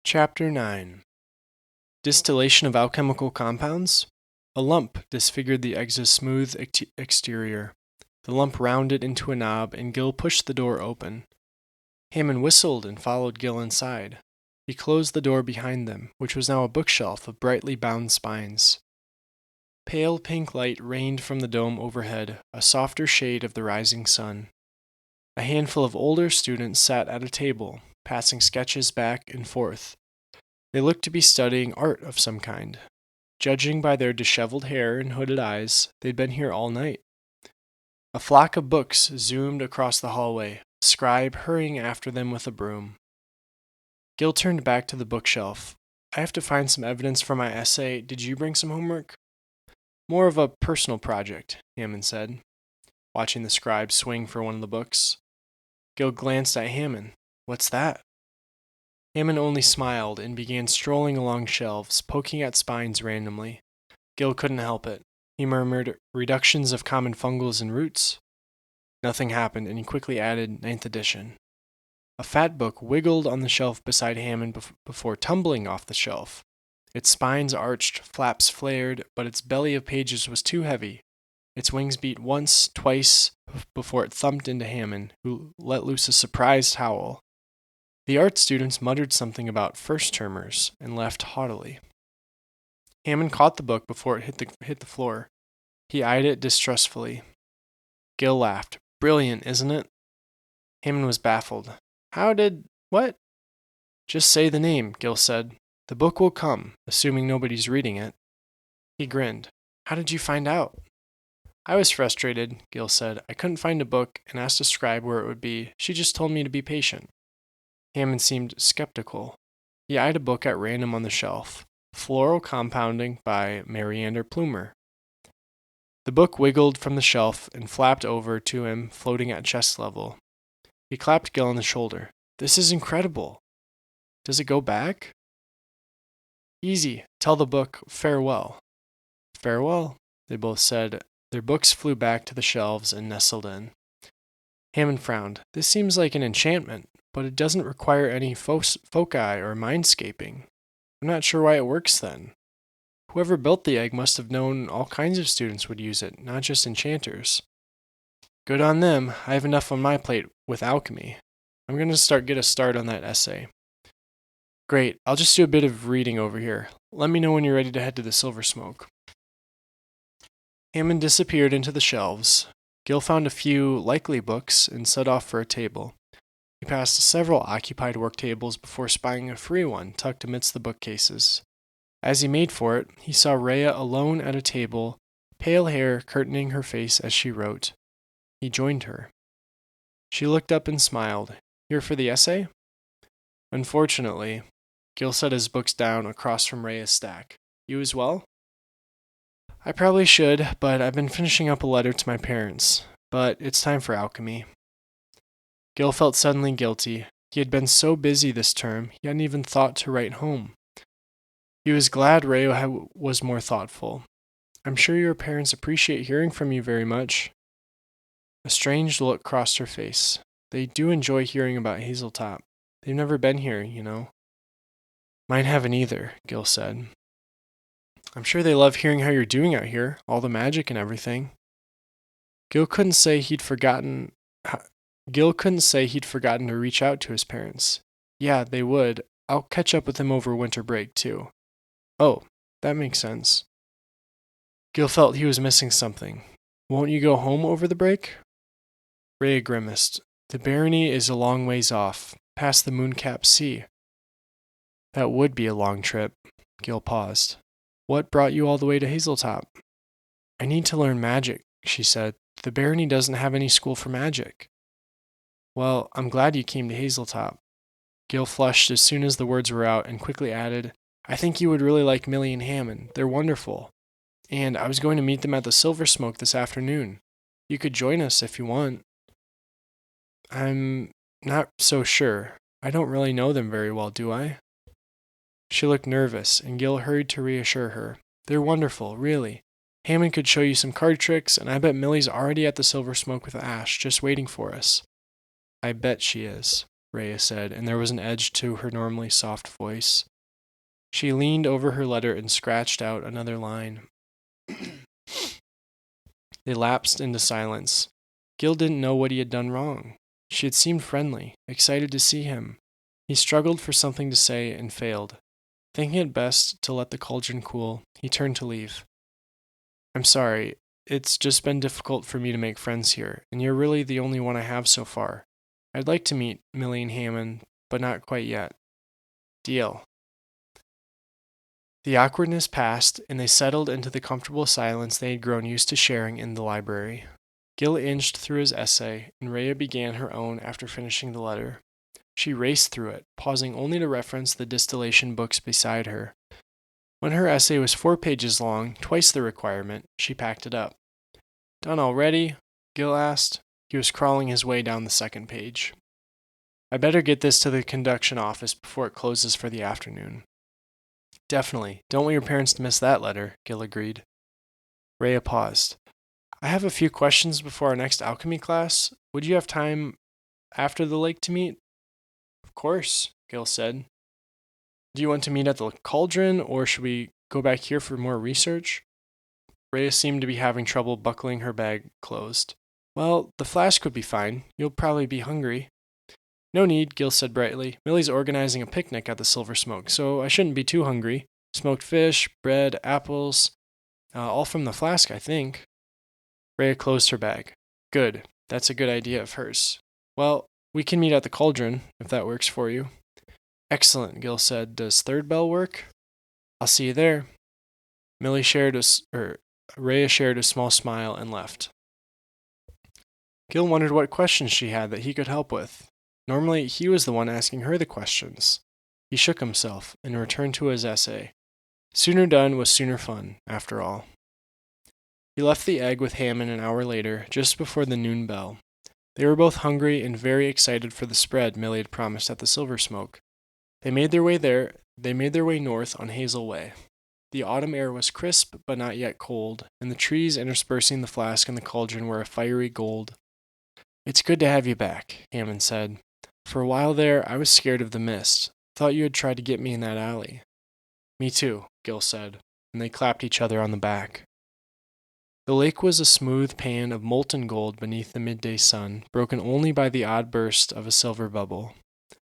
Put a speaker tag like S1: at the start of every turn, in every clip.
S1: Chapter 9 Distillation of Alchemical Compounds. A lump disfigured the egg's smooth exterior. The lump rounded into a knob, and Gil pushed the door open. Hammond whistled and followed Gil inside. He closed the door behind them, which was now a bookshelf of brightly bound spines. Pale pink light rained from the dome overhead, a softer shade of the rising sun. A handful of older students sat at a table, passing sketches back and forth. They looked to be studying art of some kind. Judging by their disheveled hair and hooded eyes, they'd been here all night. A flock of books zoomed across the hallway, a scribe hurrying after them with a broom. Gil turned back to the bookshelf. I have to find some evidence for my essay. Did you bring some homework? More of a personal project, Hammond said, watching the scribe swing for one of the books. Gil glanced at Hammond. What's that? Hammond only smiled and began strolling along shelves, poking at spines randomly. Gil couldn't help it. He murmured, reductions of common fungals and roots. Nothing happened, and he quickly added, 9th edition. A fat book wiggled on the shelf beside Hammond before tumbling off the shelf. Its spines arched, flaps flared, but its belly of pages was too heavy. Its wings beat once, twice, before it thumped into Hammond, who let loose a surprised howl. The art students muttered something about first-termers and left haughtily. Hammond caught the book before it hit the floor. He eyed it distrustfully. Gil laughed. Brilliant, isn't it? Hammond was baffled. What? Just say the name, Gil said. The book will come, assuming nobody's reading it. He grinned. How did you find out? I was frustrated, Gil said. I couldn't find a book and asked a scribe where it would be. She just told me to be patient. Hammond seemed skeptical. He eyed a book at random on the shelf. Floral Compounding by Mariander Plumer. The book wiggled from the shelf and flapped over to him, floating at chest level. He clapped Gil on the shoulder. This is incredible. Does it go back? Easy. Tell the book farewell. Farewell, they both said. Their books flew back to the shelves and nestled in. Hammond frowned. This seems like an enchantment, but it doesn't require any foci or mindscaping. I'm not sure why it works then. Whoever built the egg must have known all kinds of students would use it, not just enchanters. Good on them. I have enough on my plate with alchemy. I'm going to get a start on that essay. Great. I'll just do a bit of reading over here. Let me know when you're ready to head to the Silver Smoke. Hammond disappeared into the shelves. Gil found a few likely books and set off for a table. He passed several occupied work tables before spying a free one tucked amidst the bookcases. As he made for it, he saw Rhea alone at a table, pale hair curtaining her face as she wrote. He joined her. She looked up and smiled. Here for the essay? Unfortunately, Gil set his books down across from Rhea's stack. You as well? I probably should, but I've been finishing up a letter to my parents. But it's time for alchemy. Gil felt suddenly guilty. He had been so busy this term, he hadn't even thought to write home. He was glad Rhea was more thoughtful. I'm sure your parents appreciate hearing from you very much. A strange look crossed her face. They do enjoy hearing about Hazeltop. They've never been here, you know. Mine haven't either, Gil said. I'm sure they love hearing how you're doing out here, all the magic and everything. Gil couldn't say he'd forgotten to reach out to his parents. Yeah, they would. I'll catch up with them over winter break, too. Oh, that makes sense. Gil felt he was missing something. Won't you go home over the break? Rhea grimaced. The barony is a long ways off, past the Mooncapped Sea. That would be a long trip. Gil paused. What brought you all the way to Hazeltop? I need to learn magic, she said. The barony doesn't have any school for magic. Well, I'm glad you came to Hazeltop. Gil flushed as soon as the words were out and quickly added, I think you would really like Millie and Hammond. They're wonderful. And I was going to meet them at the Silver Smoke this afternoon. You could join us if you want. I'm not so sure. I don't really know them very well, do I? She looked nervous, and Gil hurried to reassure her. They're wonderful, really. Hammond could show you some card tricks, and I bet Millie's already at the Silver Smoke with Ash, just waiting for us. I bet she is. Rhea said, and there was an edge to her normally soft voice. She leaned over her letter and scratched out another line. They lapsed into silence. Gil didn't know what he had done wrong. She had seemed friendly, excited to see him. He struggled for something to say and failed. Thinking it best to let the cauldron cool, he turned to leave. I'm sorry, it's just been difficult for me to make friends here, and you're really the only one I have so far. I'd like to meet Millie and Hammond, but not quite yet. Deal. The awkwardness passed, and they settled into the comfortable silence they had grown used to sharing in the library. Gil inched through his essay, and Rhea began her own after finishing the letter. She raced through it, pausing only to reference the distillation books beside her. When her essay was 4 pages long, twice the requirement, she packed it up. Done already? Gil asked. He was crawling his way down the second page. I better get this to the conduction office before it closes for the afternoon. Definitely. Don't want your parents to miss that letter, Gil agreed. Rhea paused. I have a few questions before our next alchemy class. Would you have time after the lake to meet? Of course, Gil said. Do you want to meet at the cauldron, or should we go back here for more research? Rhea seemed to be having trouble buckling her bag closed. Well, the flask would be fine. You'll probably be hungry. No need, Gil said brightly. Millie's organizing a picnic at the Silver Smoke, so I shouldn't be too hungry. Smoked fish, bread, apples, all from the flask, I think. Rhea closed her bag. Good. That's a good idea of hers. Well, we can meet at the cauldron, if that works for you. Excellent, Gil said. Does third bell work? I'll see you there. Rhea shared a small smile and left. Gil wondered what questions she had that he could help with. Normally, he was the one asking her the questions. He shook himself and returned to his essay. Sooner done was sooner fun, after all. He left the egg with Hammond an hour later, just before the noon bell. They were both hungry and very excited for the spread Millie had promised at the Silver Smoke. They made their way north on Hazel Way. The autumn air was crisp but not yet cold, and the trees interspersing the flask and the cauldron were a fiery gold. It's good to have you back, Hammond said. For a while there, I was scared of the mist. Thought you had tried to get me in that alley. Me too, Gil said, and they clapped each other on the back. The lake was a smooth pan of molten gold beneath the midday sun, broken only by the odd burst of a silver bubble.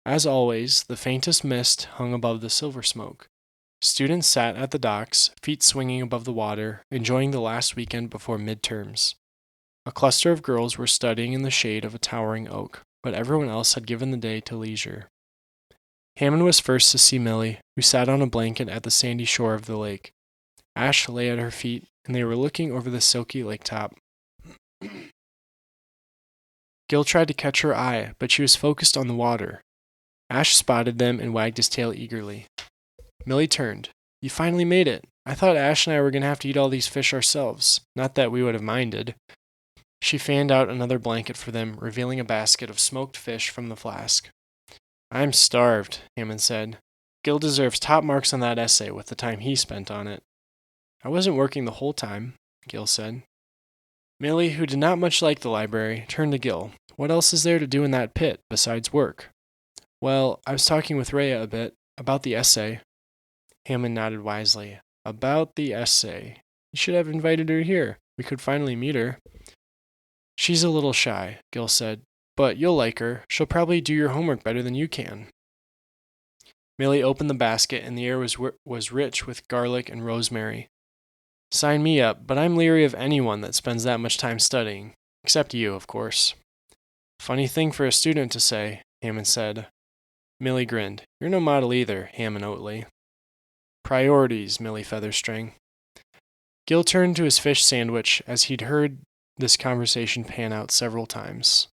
S1: As always, the faintest mist hung above the Silver Smoke. Students sat at the docks, feet swinging above the water, enjoying the last weekend before midterms. A cluster of girls were studying in the shade of a towering oak, but everyone else had given the day to leisure. Hammond was first to see Millie, who sat on a blanket at the sandy shore of the lake. Ash lay at her feet, and they were looking over the silky lake top. Gil tried to catch her eye, but she was focused on the water. Ash spotted them and wagged his tail eagerly. Millie turned. You finally made it. I thought Ash and I were going to have to eat all these fish ourselves. Not that we would have minded. She fanned out another blanket for them, revealing a basket of smoked fish from the flask. I'm starved, Hammond said. Gil deserves top marks on that essay with the time he spent on it. I wasn't working the whole time, Gil said. Millie, who did not much like the library, turned to Gil. What else is there to do in that pit besides work? Well, I was talking with Rhea a bit about the essay. Hammond nodded wisely. About the essay. You should have invited her here. We could finally meet her. She's a little shy, Gil said, but you'll like her. She'll probably do your homework better than you can. Millie opened the basket, and the air was rich with garlic and rosemary. Sign me up, but I'm leery of anyone that spends that much time studying. Except you, of course. Funny thing for a student to say, Hammond said. Millie grinned. You're no model either, Hammond Oatley. Priorities, Millie Featherstring. Gil turned to his fish sandwich as he'd heard this conversation pan out several times.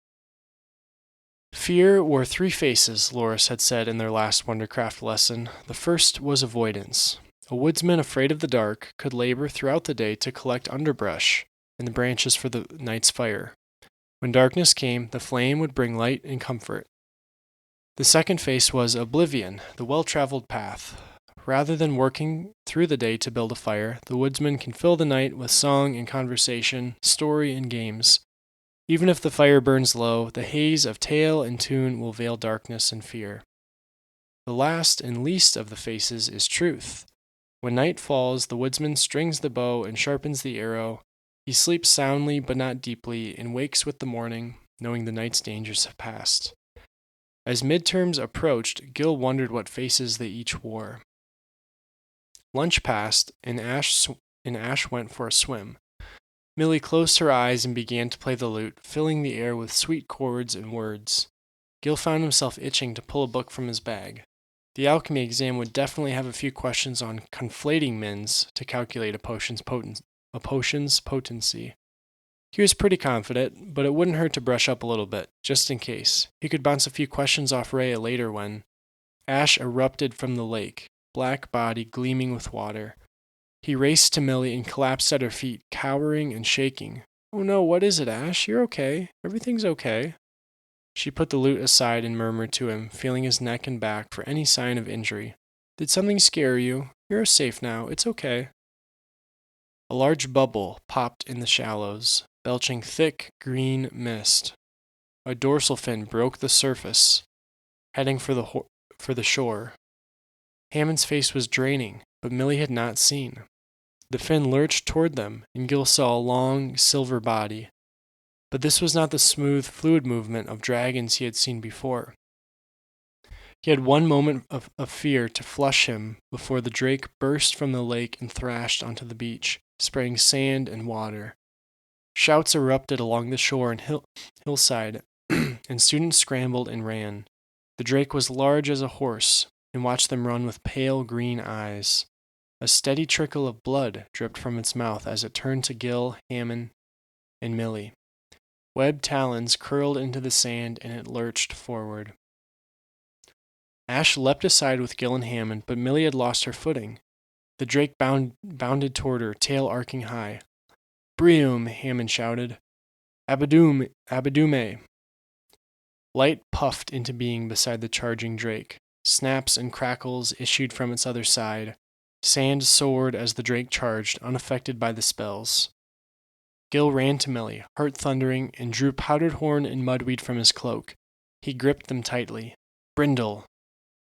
S1: Fear wore 3 faces, Loris had said in their last Wondercraft lesson. The first was avoidance. A woodsman afraid of the dark could labor throughout the day to collect underbrush and the branches for the night's fire. When darkness came, the flame would bring light and comfort. The second face was oblivion, the well-traveled path. Rather than working through the day to build a fire, the woodsman can fill the night with song and conversation, story and games. Even if the fire burns low, the haze of tale and tune will veil darkness and fear. The last and least of the faces is truth. When night falls, the woodsman strings the bow and sharpens the arrow. He sleeps soundly but not deeply, and wakes with the morning, knowing the night's dangers have passed. As midterms approached, Gil wondered what faces they each wore. Lunch passed, and Ash went for a swim. Millie closed her eyes and began to play the lute, filling the air with sweet chords and words. Gil found himself itching to pull a book from his bag. The alchemy exam would definitely have a few questions on conflating mins to calculate a potion's potency. He was pretty confident, but it wouldn't hurt to brush up a little bit, just in case. He could bounce a few questions off Rhea later when Ash erupted from the lake, black body gleaming with water. He raced to Millie and collapsed at her feet, cowering and shaking. "Oh no, what is it, Ash? You're okay. Everything's okay." She put the lute aside and murmured to him, feeling his neck and back for any sign of injury. "Did something scare you? You're safe now. It's okay." A large bubble popped in the shallows, belching thick, green mist. A dorsal fin broke the surface, heading for the shore. Hammond's face was draining, but Millie had not seen. The fin lurched toward them, and Gil saw a long, silver body. But this was not the smooth, fluid movement of dragons he had seen before. He had one moment of fear to flush him before the drake burst from the lake and thrashed onto the beach, spraying sand and water. Shouts erupted along the shore and hillside, and students scrambled and ran. The drake was large as a horse, and watched them run with pale green eyes. A steady trickle of blood dripped from its mouth as it turned to Gil, Hammond, and Millie. Webbed talons curled into the sand, and it lurched forward. Ash leapt aside with Gil and Hammond, but Millie had lost her footing. The drake bounded toward her, tail arcing high. "Breum!" Hammond shouted. Abadume! Light puffed into being beside the charging drake. Snaps and crackles issued from its other side. Sand soared as the drake charged, unaffected by the spells. Gil ran to Millie, heart thundering, and drew powdered horn and mudweed from his cloak. He gripped them tightly. "Brindle!"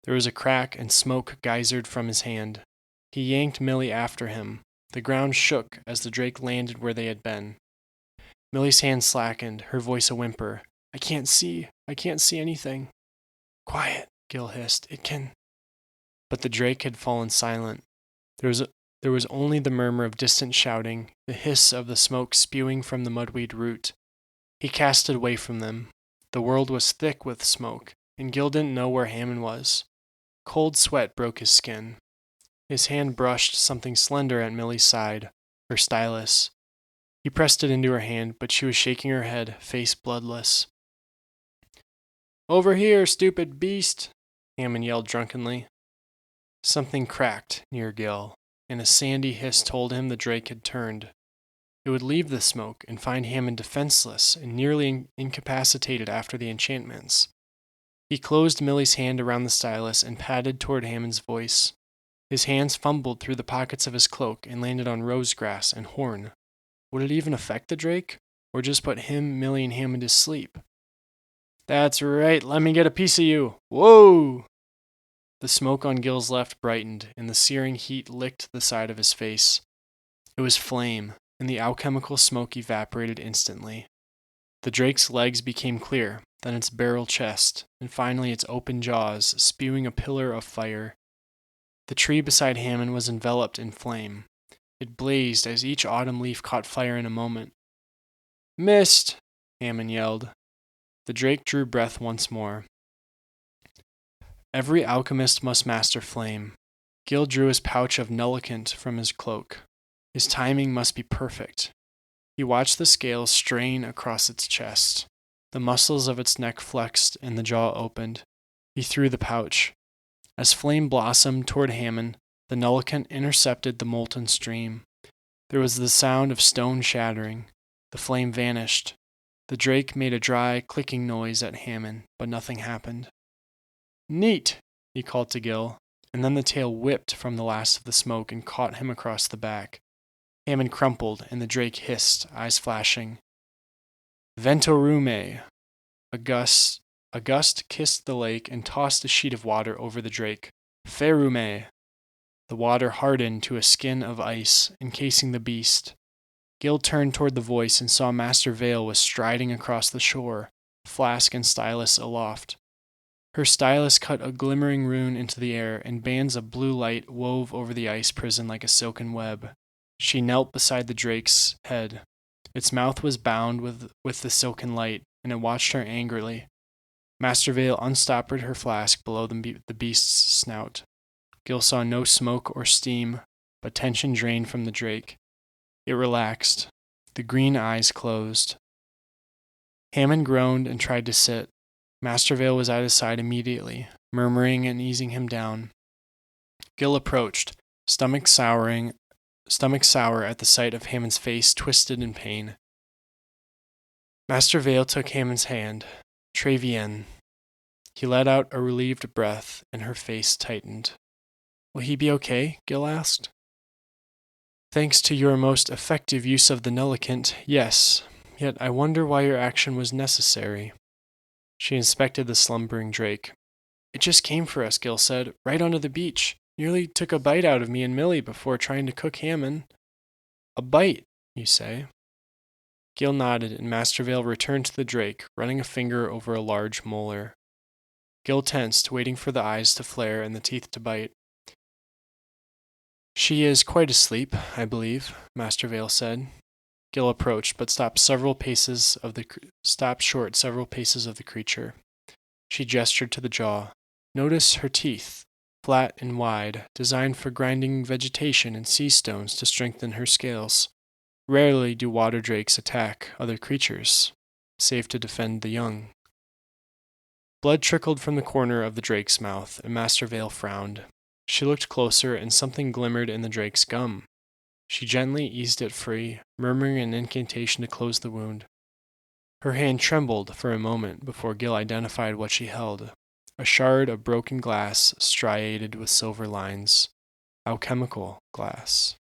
S1: There was a crack, and smoke geysered from his hand. He yanked Millie after him. The ground shook as the drake landed where they had been. Millie's hand slackened, her voice a whimper. I can't see anything." "Quiet," Gil hissed. "It can—" But the drake had fallen silent. There was only the murmur of distant shouting, the hiss of the smoke spewing from the mudweed root. He cast it away from them. The world was thick with smoke, and Gil didn't know where Hammond was. Cold sweat broke his skin. His hand brushed something slender at Millie's side, her stylus. He pressed it into her hand, but she was shaking her head, face bloodless. "Over here, stupid beast!" Hammond yelled drunkenly. Something cracked near Gil, and a sandy hiss told him the drake had turned. It would leave the smoke and find Hammond defenseless and nearly incapacitated after the enchantments. He closed Millie's hand around the stylus and padded toward Hammond's voice. His hands fumbled through the pockets of his cloak and landed on rosegrass and horn. Would it even affect the drake, or just put him, Millie, and Hammond to sleep? "That's right, let me get a piece of you. Whoa!" The smoke on Gil's left brightened, and the searing heat licked the side of his face. It was flame, and the alchemical smoke evaporated instantly. The drake's legs became clear, then its barrel chest, and finally its open jaws, spewing a pillar of fire. The tree beside Hammond was enveloped in flame. It blazed as each autumn leaf caught fire in a moment. "Missed!" Hammond yelled. The drake drew breath once more. Every alchemist must master flame. Gil drew his pouch of nullicant from his cloak. His timing must be perfect. He watched the scales strain across its chest. The muscles of its neck flexed and the jaw opened. He threw the pouch. As flame blossomed toward Hammond, the nullicant intercepted the molten stream. There was the sound of stone shattering. The flame vanished. The drake made a dry, clicking noise at Hammond, but nothing happened. "Neat," he called to Gil, and then the tail whipped from the last of the smoke and caught him across the back. Hammond crumpled, and the drake hissed, eyes flashing. Ventorume! A gust kissed the lake and tossed a sheet of water over the drake. Ferume! The water hardened to a skin of ice, encasing the beast. Gil turned toward the voice and saw Master Vale was striding across the shore, flask and stylus aloft. Her stylus cut a glimmering rune into the air, and bands of blue light wove over the ice prison like a silken web. She knelt beside the drake's head. Its mouth was bound with the silken light, and it watched her angrily. Master Vale unstoppered her flask below the beast's snout. Gil saw no smoke or steam, but tension drained from the drake. It relaxed. The green eyes closed. Hammond groaned and tried to sit. Master Vale was at his side immediately, murmuring and easing him down. Gil approached, stomach sour at the sight of Hammond's face twisted in pain. Master Vale took Hammond's hand. Très bien. He let out a relieved breath, and her face tightened. Will he be okay? Gil asked. Thanks to your most effective use of the nullicant, yes. Yet I wonder why your action was necessary. She inspected the slumbering drake. It just came for us, Gil said, right onto the beach. Nearly took a bite out of me and Millie before trying to cook Hammond. A bite, you say? Gil nodded, and Master Vale returned to the drake, running a finger over a large molar. Gil tensed, waiting for the eyes to flare and the teeth to bite. She is quite asleep, I believe, Master Vale said. Gil approached, but stopped short several paces of the creature. She gestured to the jaw. Notice her teeth, flat and wide, designed for grinding vegetation and sea stones to strengthen her scales. Rarely do water drakes attack other creatures, save to defend the young. Blood trickled from the corner of the drake's mouth, and Master Vale frowned. She looked closer, and something glimmered in the drake's gum. She gently eased it free, murmuring an incantation to close the wound. Her hand trembled for a moment before Gil identified what she held. A shard of broken glass striated with silver lines. Alchemical glass.